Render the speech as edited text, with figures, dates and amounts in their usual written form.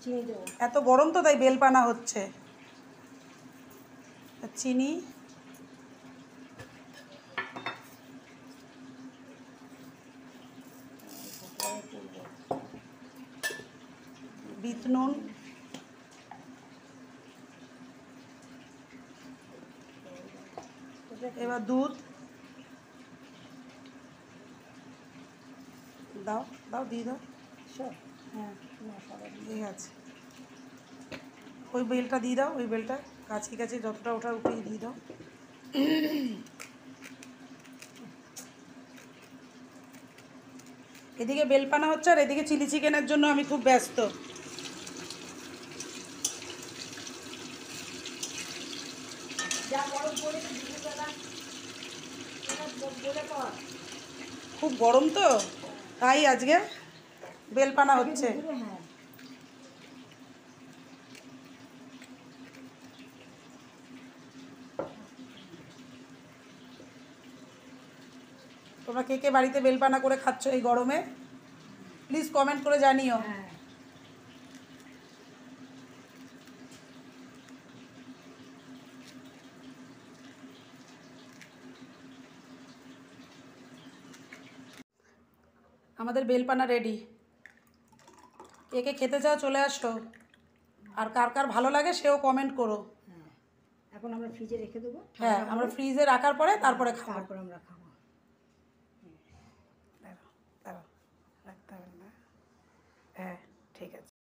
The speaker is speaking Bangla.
চিনি দেবো। এত গরম তো তাই বেলপানা হচ্ছে। চিনি, বিট নুন, এবার দুধ দাও, দাও দিয়ে দাও। হ্যাঁ ঠিক আছে, ওই বেলটা দিয়ে দাও, ওই বেলটা কাছে কাছে যতটা ওটা উঠিয়ে দিয়ে দাও। এদিকে বেলপানা হচ্ছে আর এদিকে চিলি চিকেনের জন্য আমি খুব ব্যস্ত। খুব গরম তো তাই আজকে বেলপানা হচ্ছে। তোমরা কে কে বাড়িতে বেলপানা করে খাচ্ছ এই গরমে প্লিজ কমেন্ট করে জানিও। আমাদের বেলপানা রেডি, কে কে খেতে চাও চলে আসো, আর কার কার ভালো লাগে সেও কমেন্ট করো। এখন আমরা ফ্রিজে রেখে দেবো। হ্যাঁ, আমরা ফ্রিজে রাখার পরে তারপরে খাবো। তারপর আমরা খাবো। দাঁড়াও, দাঁড়াও, রাখতে হবে না। হ্যাঁ ঠিক আছে।